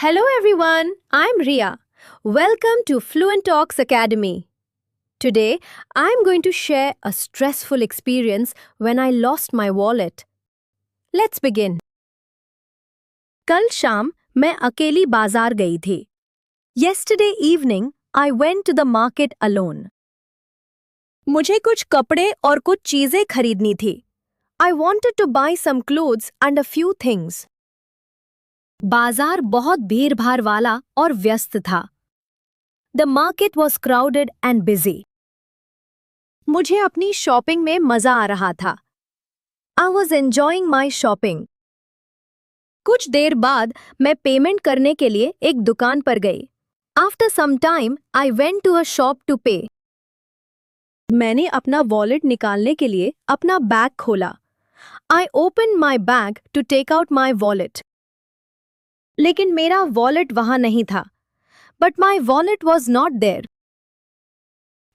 Hello everyone, I'm Ria. Welcome to Fluent Talks Academy. Today, I'm going to share a stressful experience when I lost my wallet. Let's begin. कल शाम मैं अकेली बाजार गई थी. Yesterday evening, I went to the market alone. मुझे कुछ कपड़े और कुछ चीजें खरीदनी थी. I wanted to buy some clothes and a few things. बाजार बहुत भीड़-भाड़ वाला और व्यस्त था. The market was crowded and busy. मुझे अपनी शॉपिंग में मजा आ रहा था. I was enjoying my shopping. कुछ देर बाद मैं पेमेंट करने के लिए एक दुकान पर गई. After some time, I went to a shop to pay. मैंने अपना वॉलेट निकालने के लिए अपना बैग खोला. I opened my bag to take out my wallet. लेकिन मेरा वॉलेट वहां नहीं था. But my wallet was not there.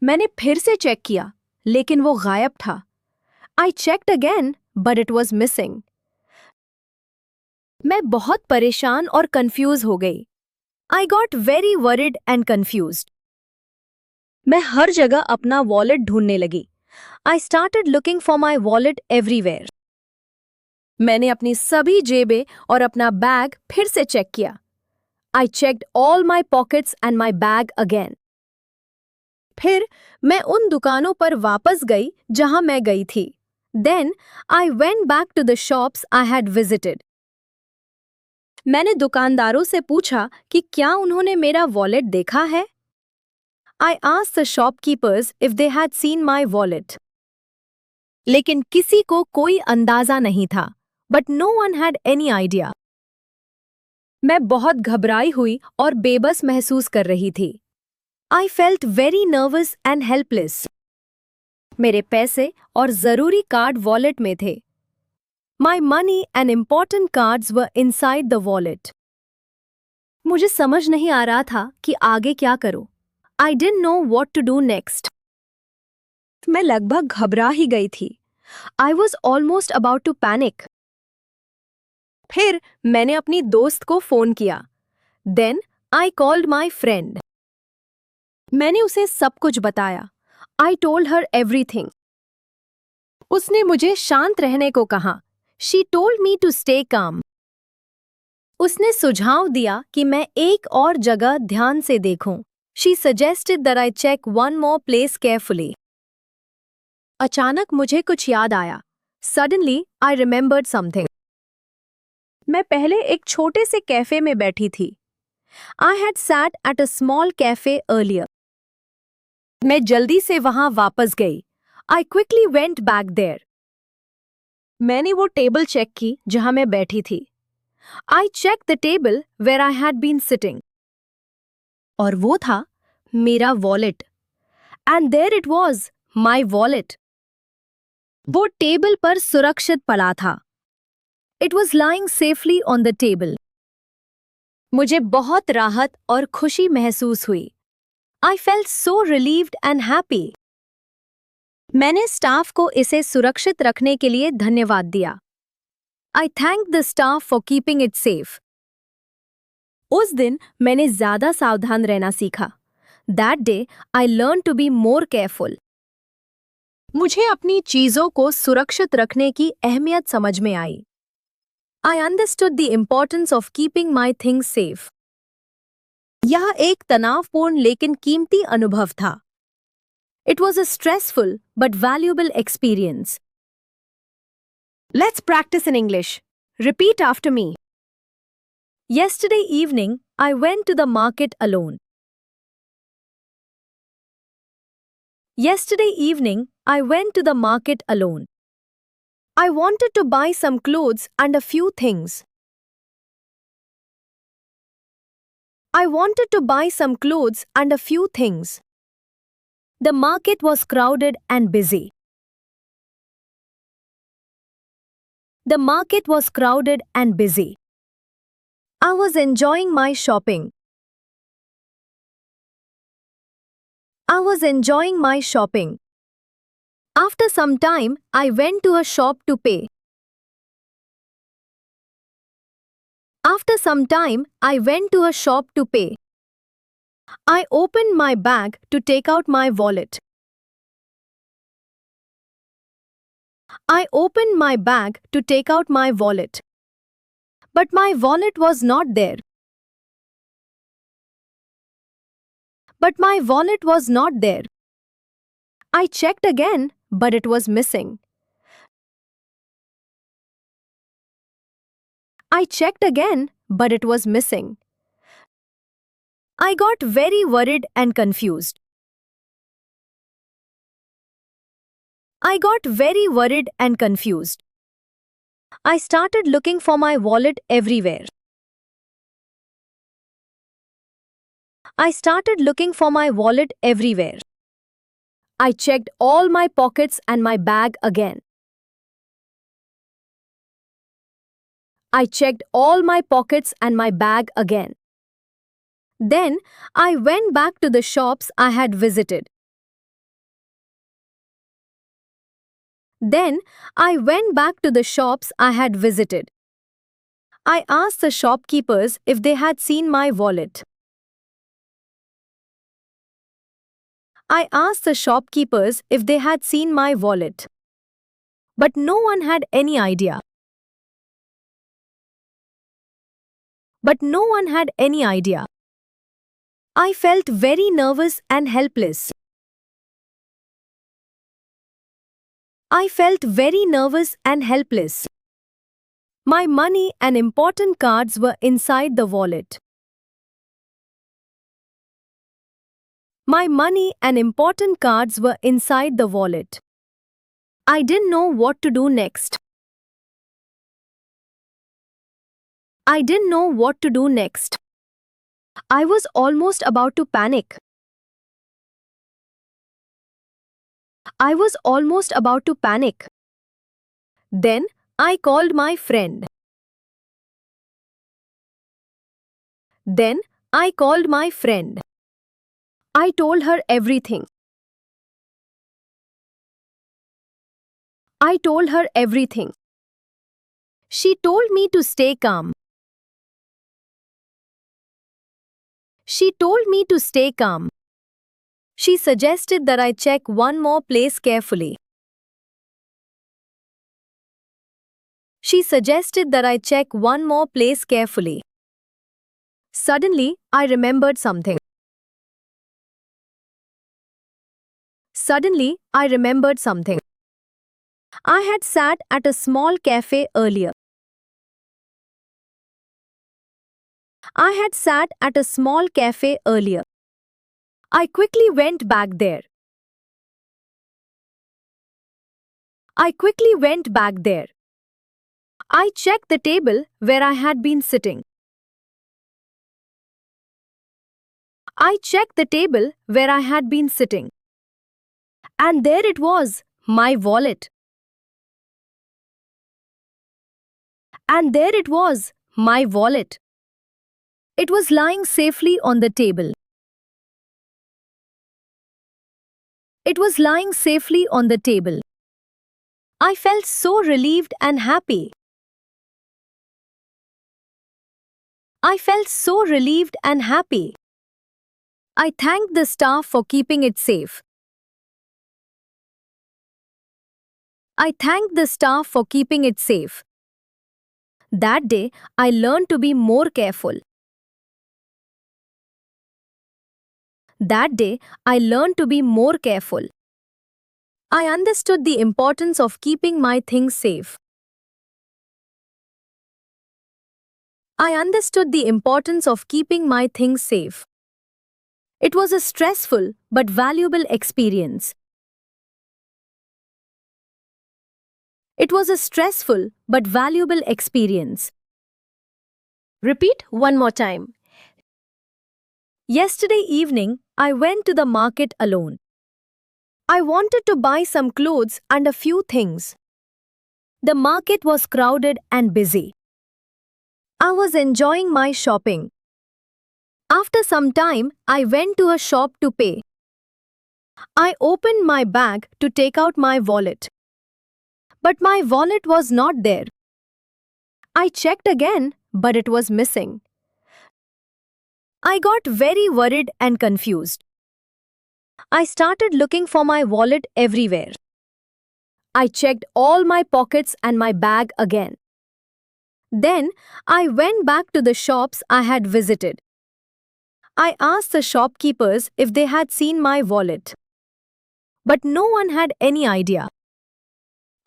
मैंने फिर से चेक किया, लेकिन वो गायब था. I checked again, but it was missing. मैं बहुत परेशान और कंफ्यूज हो गई. I got very worried and confused. मैं हर जगह अपना वॉलेट ढूंढने लगी. I started looking for my wallet everywhere. मैंने अपनी सभी जेबें और अपना बैग फिर से चेक किया. I checked all my pockets and my bag again. फिर मैं उन दुकानों पर वापस गई जहां मैं गई थी. Then I went back to the shops I had visited. मैंने दुकानदारों से पूछा कि क्या उन्होंने मेरा वॉलेट देखा है. I asked the shopkeepers if they had seen my wallet. लेकिन किसी को कोई अंदाजा नहीं था. But no one had any idea. मैं बहुत घबराई हुई और बेबस महसूस कर रही थी. I felt very nervous and helpless. मेरे पैसे और जरूरी कार्ड वॉलेट में थे. My money and important cards were inside the wallet. मुझे समझ नहीं आ रहा था कि आगे क्या करूं. I didn't know what to do next. मैं लगभग घबरा ही गई थी. I was almost about to panic. फिर मैंने अपनी दोस्त को फोन किया. Then I called my friend. मैंने उसे सब कुछ बताया. I told her everything. उसने मुझे शांत रहने को कहा. She told me to stay calm. उसने सुझाव दिया कि मैं एक और जगह ध्यान से देखूं. She suggested that I check one more place carefully. अचानक मुझे कुछ याद आया. Suddenly I remembered something. मैं पहले एक छोटे से कैफे में बैठी थी. I had sat at a small cafe earlier. मैं जल्दी से वहां वापस गई. I quickly went back there. मैंने वो टेबल चेक की जहां मैं बैठी थी. I checked the table where I had been sitting. और वो था मेरा wallet. And there it was, my wallet. वो टेबल पर सुरक्षित पड़ा था. It was lying safely on the table. मुझे बहुत राहत और खुशी महसूस हुई. I felt so relieved and happy. मैंने स्टाफ को इसे सुरक्षित रखने के लिए धन्यवाद दिया. I thanked the staff for keeping it safe. उस दिन मैंने ज्यादा सावधान रहना सीखा. That day I learned to be more careful. मुझे अपनी चीजों को सुरक्षित रखने की अहमियत समझ में आई. I understood the importance of keeping my things safe. यह एक तनावपूर्ण लेकिन कीमती अनुभव था. It was a stressful but valuable experience. Let's practice in English. Repeat after me. Yesterday evening, I went to the market alone. Yesterday evening, I went to the market alone. I wanted to buy some clothes and a few things. I wanted to buy some clothes and a few things. The market was crowded and busy. The market was crowded and busy. I was enjoying my shopping. I was enjoying my shopping. After some time, I went to a shop to pay. After some time, I went to a shop to pay. I opened my bag to take out my wallet. I opened my bag to take out my wallet. But my wallet was not there. But my wallet was not there. I checked again, but it was missing. I checked again, but it was missing. I got very worried and confused. I got very worried and confused. I started looking for my wallet everywhere. I started looking for my wallet everywhere. I checked all my pockets and my bag again. I checked all my pockets and my bag again. Then I went back to the shops I had visited. Then I went back to the shops I had visited. I asked the shopkeepers if they had seen my wallet. I asked the shopkeepers if they had seen my wallet. But no one had any idea. But no one had any idea. I felt very nervous and helpless. I felt very nervous and helpless. My money and important cards were inside the wallet. My money and important cards were inside the wallet. I didn't know what to do next. I didn't know what to do next. I was almost about to panic. I was almost about to panic. Then I called my friend. Then I called my friend. I told her everything. I told her everything. She told me to stay calm. She told me to stay calm. She suggested that I check one more place carefully. She suggested that I check one more place carefully. Suddenly, I remembered something. Suddenly, I remembered something. I had sat at a small cafe earlier. I had sat at a small cafe earlier. I quickly went back there. I quickly went back there. I checked the table where I had been sitting. I checked the table where I had been sitting. And there it was, my wallet. And there it was, my wallet. It was lying safely on the table. It was lying safely on the table. I felt so relieved and happy. I felt so relieved and happy. I thanked the staff for keeping it safe. I thanked the staff for keeping it safe. That day, I learned to be more careful. That day, I learned to be more careful. I understood the importance of keeping my things safe. I understood the importance of keeping my things safe. It was a stressful but valuable experience. It was a stressful but valuable experience. Repeat one more time. Yesterday evening, I went to the market alone. I wanted to buy some clothes and a few things. The market was crowded and busy. I was enjoying my shopping. After some time, I went to a shop to pay. I opened my bag to take out my wallet. But my wallet was not there. I checked again, but it was missing. I got very worried and confused. I started looking for my wallet everywhere. I checked all my pockets and my bag again. Then I went back to the shops I had visited. I asked the shopkeepers if they had seen my wallet. But no one had any idea.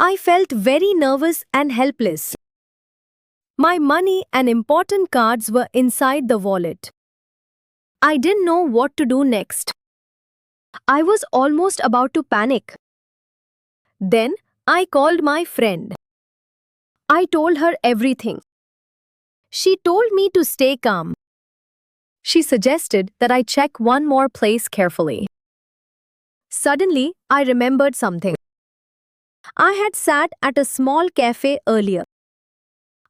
I felt very nervous and helpless. My money and important cards were inside the wallet. I didn't know what to do next. I was almost about to panic. Then I called my friend. I told her everything. She told me to stay calm. She suggested that I check one more place carefully. Suddenly, I remembered something. I had sat at a small cafe earlier.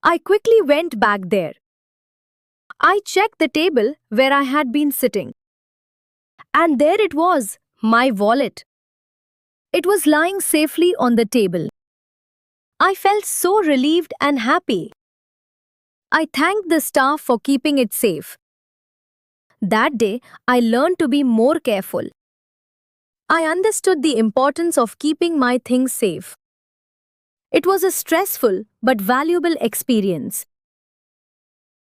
I quickly went back there. I checked the table where I had been sitting. And there it was, my wallet. It was lying safely on the table. I felt so relieved and happy. I thanked the staff for keeping it safe. That day, I learned to be more careful. I understood the importance of keeping my things safe. It was a stressful but valuable experience.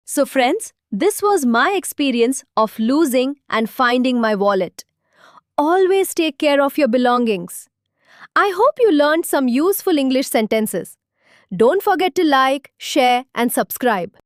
So friends, this was my experience of losing and finding my wallet. Always take care of your belongings. I hope you learned some useful English sentences. Don't forget to like, share, and subscribe.